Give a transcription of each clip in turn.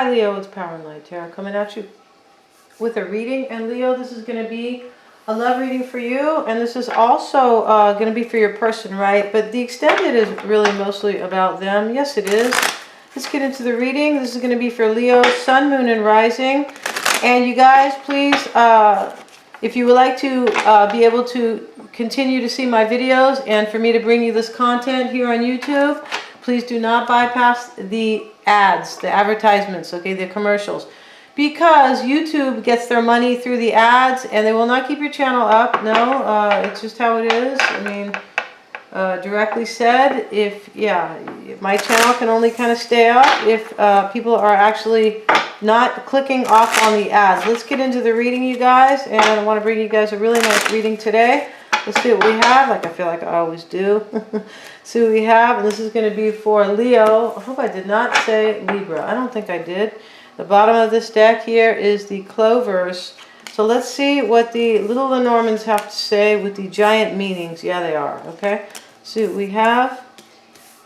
Hi Leo, it's Power and Light Tarot coming at you with a reading. And Leo, this is going to be a love reading for you, and this is also going to be for your person, right? But the extended is really mostly about them. Yes, it is. Let's get into the reading. This is going to be for Leo, Sun, Moon, and Rising. And you guys, please, if you would like to be able to continue to see my videos and for me to bring you this content here on YouTube, please do not bypass the ads, the advertisements, okay, the commercials. Because YouTube gets their money through the ads and they will not keep your channel up. No, it's just how it is. I mean, directly said, if my channel can only kind of stay up if people are actually not clicking off on the ads. Let's get into the reading, you guys, and I want to bring you guys a really nice reading today. Let's see what we have, like I feel like I always do. See what we have, and this is going to be for Leo. I hope I did not say Libra. I don't think I did. The bottom of this deck here is the clovers. So let's see what the little Lenormands have to say with the giant meanings. Yeah, they are. Okay. See what we have.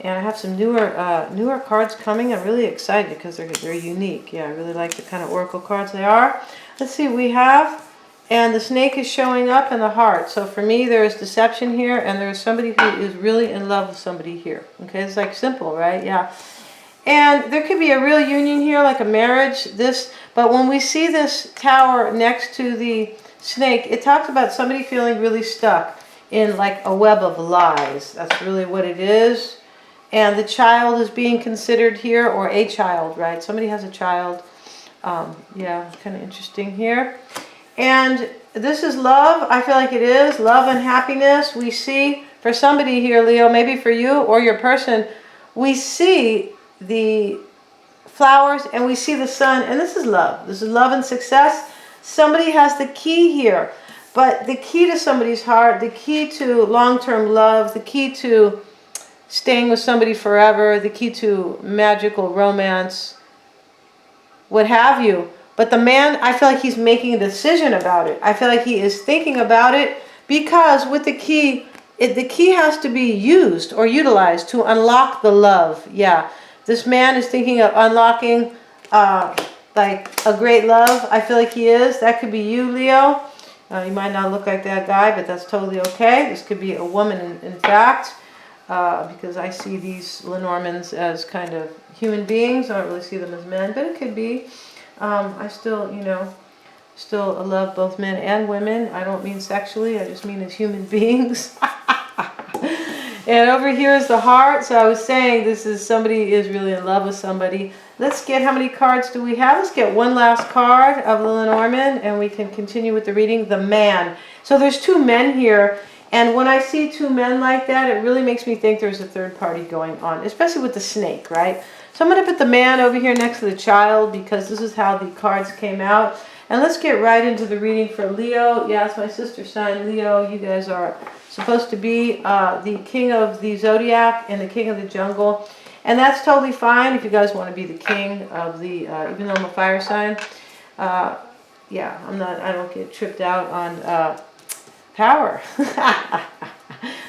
And I have some newer cards coming. I'm really excited because they're unique. Yeah, I really like the kind of oracle cards they are. Let's see what we have. And the snake is showing up in the heart. So for me, there is deception here, and there is somebody who is really in love with somebody here. Okay, it's like simple, right? Yeah. And there could be a real union here, like a marriage. But when we see this tower next to the snake, it talks about somebody feeling really stuck in like a web of lies. That's really what it is. And the child is being considered here, or a child, right? Somebody has a child. Yeah, kind of interesting here. And this is love. I feel like it is love and happiness. We see for somebody here, Leo, maybe for you or your person, we see the flowers and we see the sun, and this is love. This is love and success. Somebody has the key here, but the key to somebody's heart, the key to long-term love, the key to staying with somebody forever, the key to magical romance, what have you. But the man, I feel like he's making a decision about it. I feel like he is thinking about it, because with the key, the key has to be used or utilized to unlock the love. Yeah, this man is thinking of unlocking like a great love. I feel like he is. That could be you, Leo. You might not look like that guy, but that's totally okay. This could be a woman, in fact, because I see these Lenormands as kind of human beings. I don't really see them as men, but it could be. I still, still love both men and women. I don't mean sexually, I just mean as human beings. And over here is the heart. So I was saying this is somebody is really in love with somebody. Let's get, how many cards do we have? Let's get one last card of the Lenormand and we can continue with the reading. The man. So there's two men here. And when I see two men like that, it really makes me think there's a third party going on, especially with the snake, right? So I'm going to put the man over here next to the child because this is how the cards came out. And let's get right into the reading for Leo. Yeah, it's my sister sign, Leo. You guys are supposed to be the king of the zodiac and the king of the jungle. And that's totally fine if you guys want to be the king of the, even though I'm a fire sign. Yeah, I don't get tripped out on power.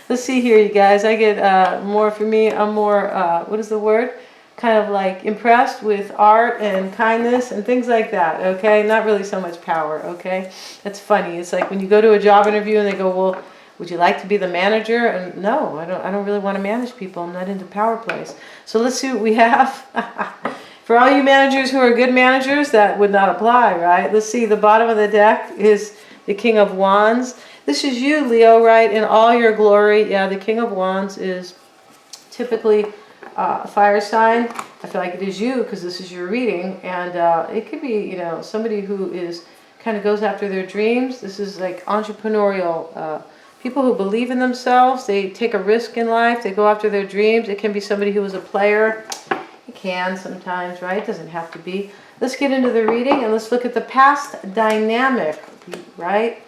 Let's see here, you guys. I get more, for me, I'm more, what is the word? Kind of like impressed with art and kindness and things like that, okay? Not really so much power, okay? That's funny. It's like when you go to a job interview and they go, well, would you like to be the manager? And no, I don't really want to manage people. I'm not into power plays. So let's see what we have. For all you managers who are good managers, that would not apply, right? Let's see, the bottom of the deck is the King of Wands. This is you, Leo, right? In all your glory. Yeah, the King of Wands is typically a fire sign. I feel like it is you because this is your reading, and it could be, somebody who is kind of goes after their dreams. This is like entrepreneurial people who believe in themselves. They take a risk in life. They go after their dreams. It can be somebody who is a player. It can sometimes, right? It doesn't have to be. Let's get into the reading and let's look at the past dynamic, right?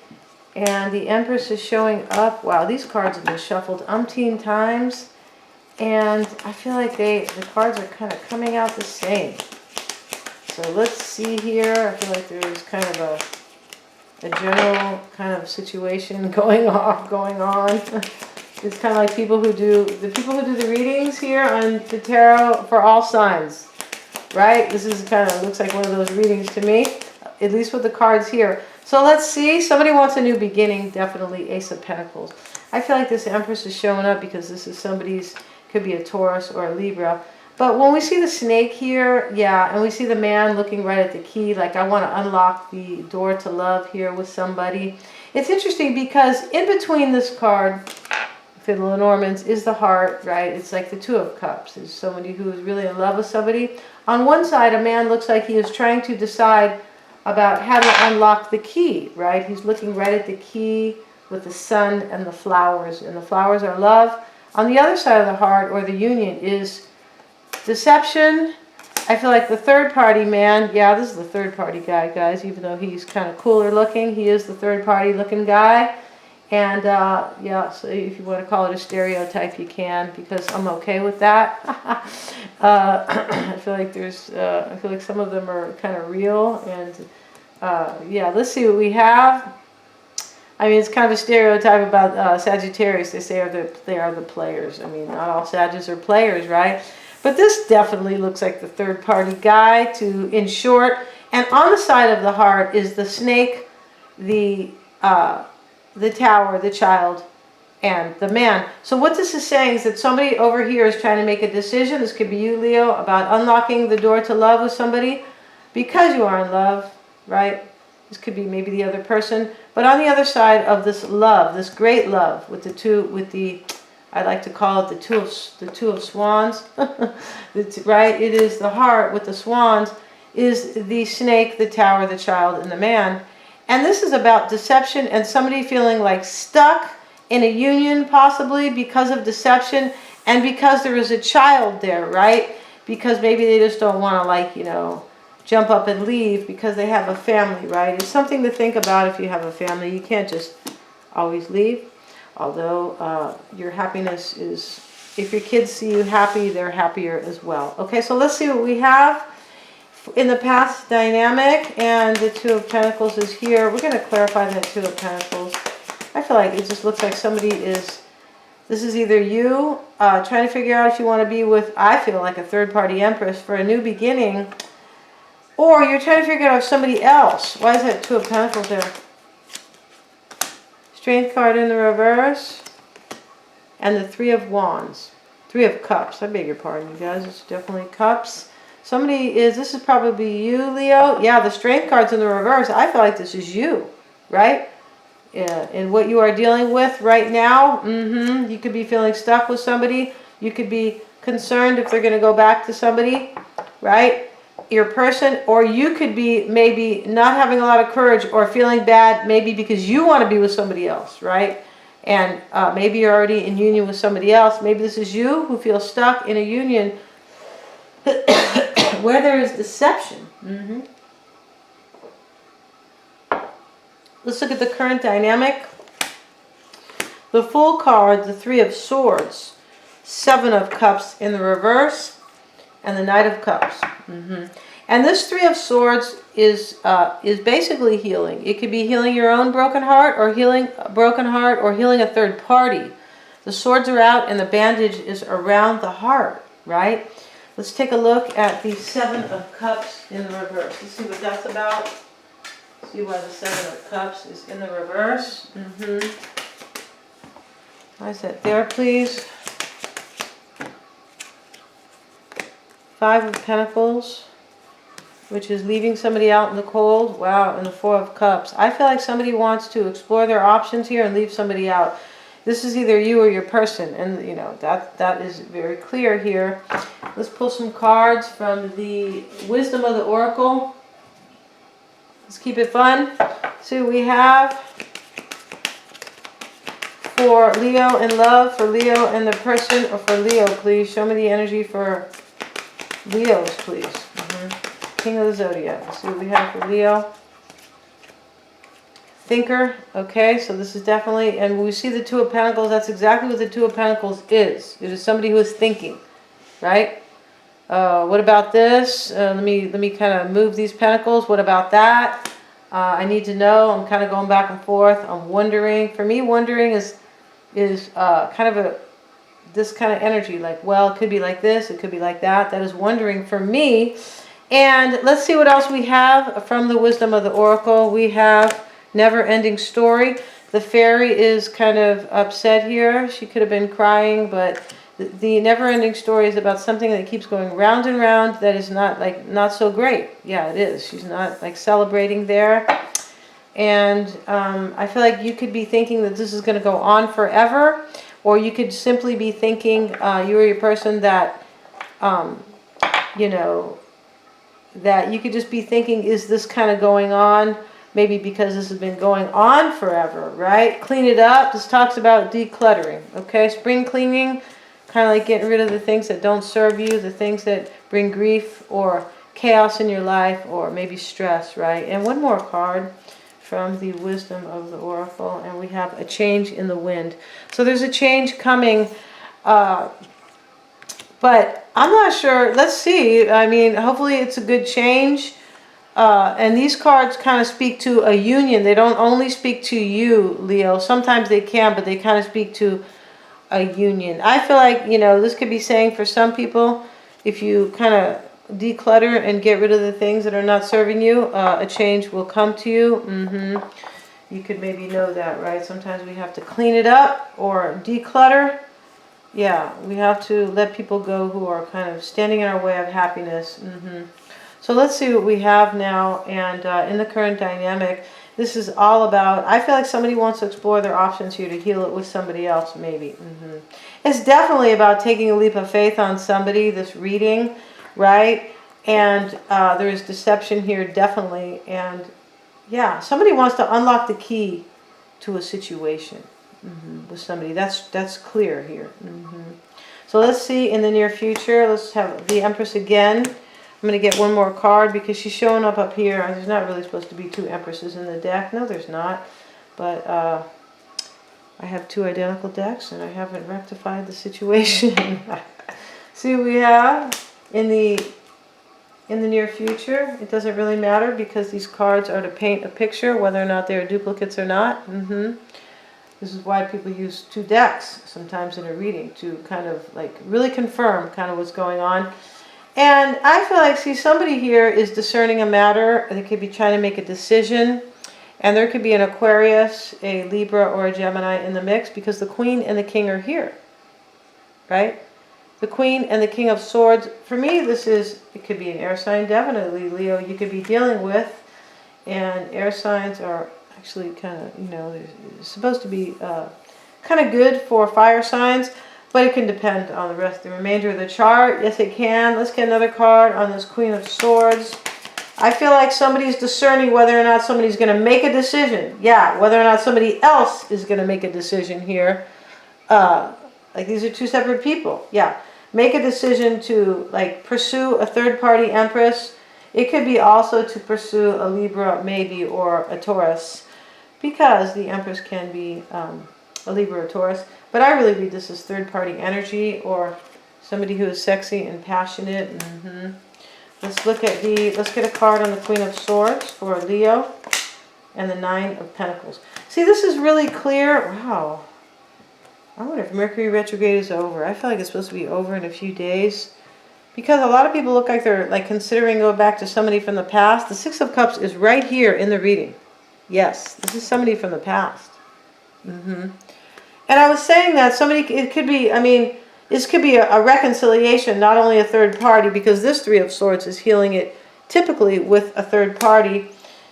And the Empress is showing up. Wow, these cards have been shuffled umpteen times. And I feel like the cards are kind of coming out the same. So let's see here. I feel like there's kind of a general kind of situation going on. It's kind of like the people who do the readings here on the tarot for all signs. right? This is kind of, looks like one of those readings to me, at least with the cards here. So let's see. Somebody wants a new beginning. Definitely Ace of Pentacles. I feel like this Empress is showing up because this is somebody's, could be a Taurus or a Libra. But when we see the snake here, yeah, and we see the man looking right at the key, like I want to unlock the door to love here with somebody. It's interesting because in between this card, for the Lenormands, is the heart, right? It's like the Two of Cups. There's somebody who is really in love with somebody. On one side, a man looks like he is trying to decide about how to unlock the key, right? He's looking right at the key with the sun and the flowers are love. On the other side of the heart, or the union, is deception. I feel like the third party man, yeah, this is the third party guy, guys, even though he's kind of cooler looking, he is the third party looking guy. And yeah, so if you want to call it a stereotype, you can, because I'm okay with that. I feel like I feel like some of them are kind of real. And yeah, let's see what we have. I mean, it's kind of a stereotype about Sagittarius. They say they are the players. I mean, not all Sagittarius are players, right? But this definitely looks like the third party guy, in short. And on the side of the heart is the snake, the tower, the child, and the man. So what this is saying is that somebody over here is trying to make a decision. This could be you, Leo, about unlocking the door to love with somebody because you are in love, right? This could be maybe the other person. But on the other side of this love, this great love, with the I like to call it the two of swans, right? It is the heart with the swans, is the snake, the tower, the child, and the man. And this is about deception and somebody feeling like stuck in a union, possibly because of deception and because there is a child there, right? Because maybe they just don't want to, like, you know, jump up and leave because they have a family, right? It's something to think about if you have a family. You can't just always leave. Although your happiness is, if your kids see you happy, they're happier as well. Okay, so let's see what we have in the past dynamic. And the Two of Pentacles is here. We're going to clarify that Two of Pentacles. I feel like it just looks like somebody is, this is either you trying to figure out if you want to be with, I feel like, a third-party Empress for a new beginning, or you're trying to figure out if somebody else. Why is that Two of Pentacles there? Strength card in the reverse, and the Three of Wands. Three of Cups. I beg your pardon, you guys. It's definitely Cups. Somebody is, this is probably you, Leo. Yeah, the Strength card's in the reverse. I feel like this is you, right? Yeah, and what you are dealing with right now. You could be feeling stuck with somebody. You could be concerned if they're going to go back to somebody, right? Your person, or you could be maybe not having a lot of courage or feeling bad, maybe because you want to be with somebody else, right? And maybe you're already in union with somebody else. Maybe this is you who feels stuck in a union where there is deception. Let's look at the current dynamic. The Fool card, the Three of Swords, Seven of Cups in the reverse, and the Knight of Cups. And this Three of Swords is basically healing. It could be healing your own broken heart, or healing a broken heart, or healing a third party. The swords are out and the bandage is around the heart, right? Let's take a look at the Seven of Cups in the reverse. Let's see what that's about. See why the Seven of Cups is in the reverse. Why is that there, please? Five of Pentacles, which is leaving somebody out in the cold. Wow, and the Four of Cups. I feel like somebody wants to explore their options here and leave somebody out. This is either you or your person, and you know that is very clear here. Let's pull some cards from the Wisdom of the Oracle. Let's keep it fun. See what we have for Leo in love, for Leo and the person, or for Leo, please. Show me the energy for Leos, please. King of the Zodiac. Let's see what we have for Leo. Thinker. Okay, so this is definitely, and when we see the Two of Pentacles, that's exactly what the Two of Pentacles is. It is somebody who is thinking, right? What about this? Let me kind of move these pentacles. What about that? I need to know. I'm kind of going back and forth. I'm wondering. For me, wondering is kind of a this kind of energy, like, well, it could be like this, it could be like that. That is wondering for me. And let's see what else we have from the wisdom of the oracle. We have never-ending story. The fairy is kind of upset here. She could have been crying, but the never-ending story is about something that keeps going round and round that is not so great. Yeah, it is. She's not like celebrating there. And I feel like you could be thinking that this is going to go on forever, or you could simply be thinking, you or your person, that, you know, that you could just be thinking, is this kind of going on? Maybe because this has been going on forever, right? Clean it up. This talks about decluttering, okay? Spring cleaning, kind of like getting rid of the things that don't serve you, the things that bring grief or chaos in your life, or maybe stress, right? And one more card from the wisdom of the oracle, and we have a change in the wind. So there's a change coming, but I'm not sure. Let's see. I mean, hopefully it's a good change. And these cards kind of speak to a union. They don't only speak to you, Leo. Sometimes they can, but they kind of speak to a union. I feel like, you know, this could be saying for some people, if you kind of declutter and get rid of the things that are not serving you, a change will come to you. You could maybe know that, right? Sometimes we have to clean it up or declutter. Yeah, we have to let people go who are kind of standing in our way of happiness. So let's see what we have now. And in the current dynamic, this is all about, I feel like somebody wants to explore their options here to heal it with somebody else, maybe. It's definitely about taking a leap of faith on somebody, this reading, right? And there is deception here, definitely. And yeah, somebody wants to unlock the key to a situation with somebody. That's clear here. So let's see in the near future. Let's have the Empress again. I'm going to get one more card because she's showing up here. There's not really supposed to be two Empresses in the deck. No, there's not. But I have two identical decks and I haven't rectified the situation. See what we have in the near future. It doesn't really matter because these cards are to paint a picture, whether or not they're duplicates or not. This is why people use two decks sometimes in a reading to kind of like really confirm kind of what's going on. And I feel like, see, somebody here is discerning a matter. They could be trying to make a decision. And there could be an Aquarius, a Libra, or a Gemini in the mix because the Queen and the King are here. Right? The Queen and the King of Swords. For me, it could be an air sign, definitely, Leo, you could be dealing with. And air signs are actually kind of, you know, they're supposed to be kind of good for fire signs. But it can depend on the remainder of the chart. Yes, it can. Let's get another card on this Queen of Swords. I feel like somebody's discerning whether or not somebody's going to make a decision. Yeah, whether or not somebody else is going to make a decision here. Like these are two separate people. Yeah, make a decision to like pursue a third-party Empress. It could be also to pursue a Libra maybe or a Taurus because the Empress can be a Libra or Taurus. But I really read this as third-party energy or somebody who is sexy and passionate. Let's get a card on the Queen of Swords for Leo and the Nine of Pentacles. See, this is really clear. Wow. I wonder if Mercury retrograde is over. I feel like it's supposed to be over in a few days because a lot of people look like they're like considering going back to somebody from the past. The Six of Cups is right here in the reading. Yes, this is somebody from the past. And I was saying that it could be, I mean, this could be a reconciliation, not only a third party, because this Three of Swords is healing it typically with a third party.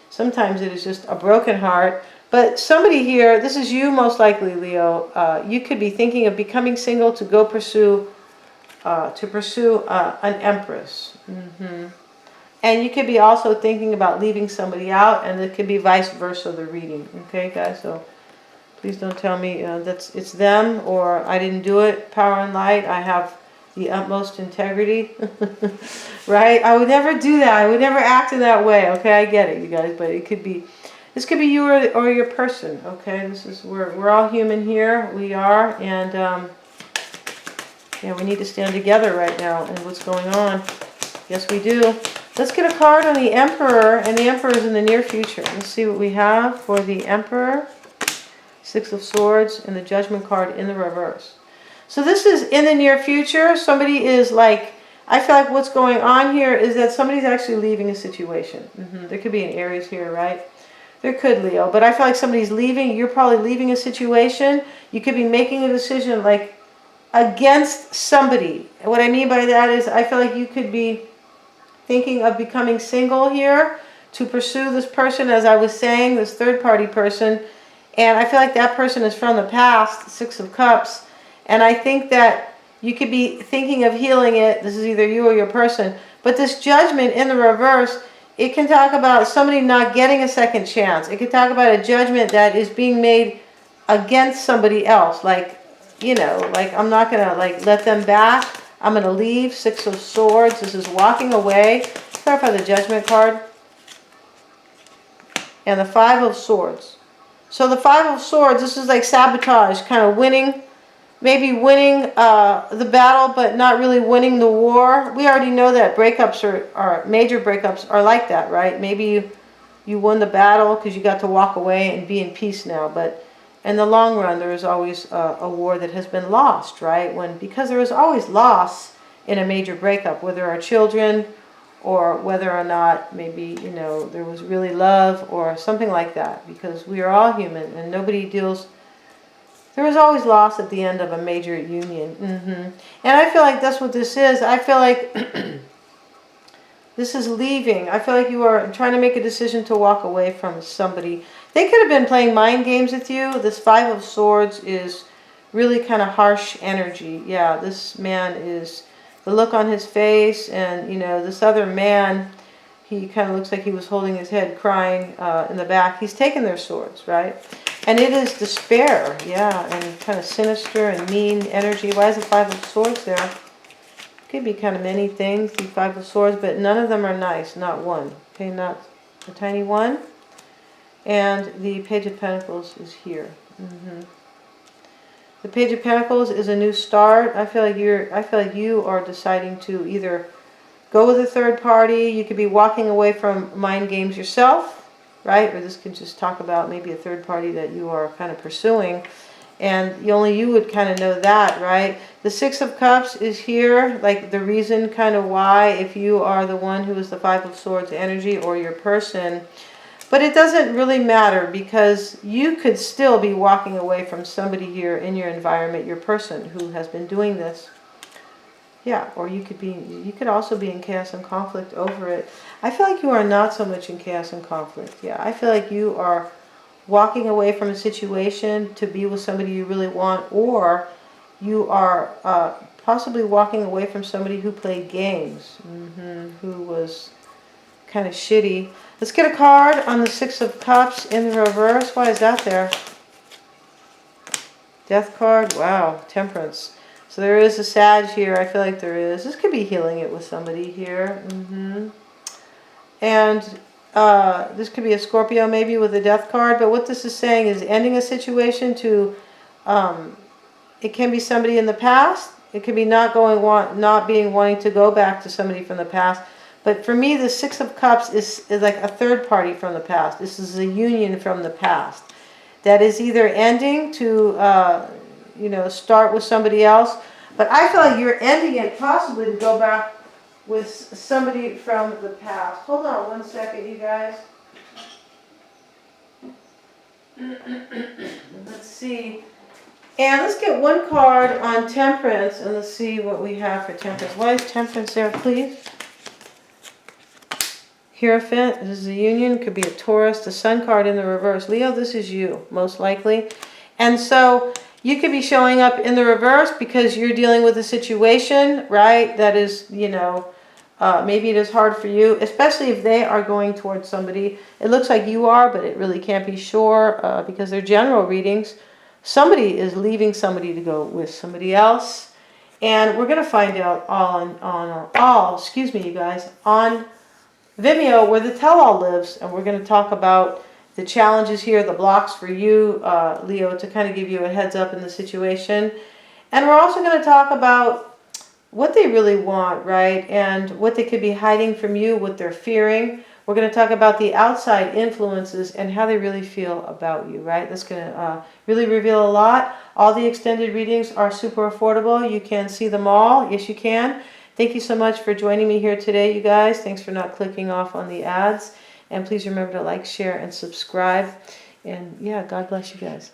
Sometimes it is just a broken heart. But somebody here, this is you most likely, Leo, you could be thinking of becoming single to go pursue, an Empress. And you could be also thinking about leaving somebody out, and it could be vice versa, the reading. Okay, guys, so please don't tell me it's them or I didn't do it. Power and light. I have the utmost integrity. Right? I would never do that. I would never act in that way. Okay, I get it, you guys. But it could be, this could be you or your person. Okay, this is we're all human here. We are, and yeah, we need to stand together right now and what's going on. Yes, we do. Let's get a card on the Emperor, and the Emperor is in the near future. Let's see what we have for the Emperor. Six of Swords and the Judgment card in the reverse. So this is in the near future. Somebody is like, I feel like what's going on here is that somebody's actually leaving a situation. There could be an Aries here, right? There could, Leo. But I feel like somebody's leaving. You're probably leaving a situation. You could be making a decision like against somebody. And what I mean by that is I feel like you could be thinking of becoming single here to pursue this person, as I was saying, this third party person. And I feel like that person is from the past, Six of Cups. And I think that you could be thinking of healing it. This is either you or your person. But this Judgment in the reverse, it can talk about somebody not getting a second chance. It can talk about a judgment that is being made against somebody else. Like, you know, like I'm not going to like let them back. I'm going to leave. Six of Swords. This is walking away. Clarify the Judgment card. And the Five of Swords. So the Five of Swords, this is like sabotage, kind of winning. Maybe winning the battle, but not really winning the war. We already know that breakups are major breakups are like that, right? Maybe you won the battle because you got to walk away and be in peace now. But in the long run, there is always a war that has been lost, right? Because there is always loss in a major breakup, whether our children or whether or not maybe, you know, there was really love or something like that. Because we are all human and nobody deals. There is always loss at the end of a major union. And I feel like that's what this is. I feel like this is leaving. I feel like you are trying to make a decision to walk away from somebody. They could have been playing mind games with you. This Five of Swords is really kind of harsh energy. Yeah, this man is, the look on his face, and, you know, this other man, he kind of looks like he was holding his head crying in the back. He's taken their swords, right? And it is despair, yeah, and kind of sinister and mean energy. Why is the Five of Swords there? Could be kind of many things, the Five of Swords, but none of them are nice, not one. Okay, not a tiny one. And the Page of Pentacles is here. The Page of Pentacles is a new start. I feel like you are deciding to either go with a third party. You could be walking away from mind games yourself, right? Or this can just talk about maybe a third party that you are kind of pursuing. And only you would kind of know that, right? The Six of Cups is here, like the reason kind of why, if you are the one who is the Five of Swords energy or your person. But it doesn't really matter because you could still be walking away from somebody here in your environment, your person who has been doing this. Yeah, or you could also be in chaos and conflict over it. I feel like you are not so much in chaos and conflict. Yeah, I feel like you are walking away from a situation to be with somebody you really want, or you are possibly walking away from somebody who played games, who was kind of shitty. Let's get a card on the Six of Cups in the reverse. Why is that there? Death card. Wow. Temperance. So there is a Sag here. I feel like there is. This could be healing it with somebody here. And this could be a Scorpio maybe with a Death card. But what this is saying is ending a situation to, it can be somebody in the past. It could be not wanting to go back to somebody from the past. But for me, the Six of Cups is like a third party from the past. This is a union from the past that is either ending to, start with somebody else. But I feel like you're ending it possibly to go back with somebody from the past. Hold on one second, you guys. Let's see. And let's get one card on Temperance, and let's see what we have for Temperance. Why is Temperance there, please? Hierophant, this is a union, could be a Taurus, the Sun card in the reverse. Leo, this is you, most likely. And so you could be showing up in the reverse because you're dealing with a situation, right? That is, maybe it is hard for you, especially if they are going towards somebody. It looks like you are, but it really can't be sure because they're general readings. Somebody is leaving somebody to go with somebody else. And we're going to find out on Vimeo, where the tell-all lives, and we're going to talk about the challenges here, the blocks for you, Leo, to kind of give you a heads up in the situation. And we're also going to talk about what they really want, right, and what they could be hiding from you, what they're fearing. We're going to talk about the outside influences and how they really feel about you, right? That's going to really reveal a lot. All the extended readings are super affordable. You can see them all. Yes, you can. Thank you so much for joining me here today, you guys. Thanks for not clicking off on the ads. And please remember to like, share, and subscribe. And yeah, God bless you guys.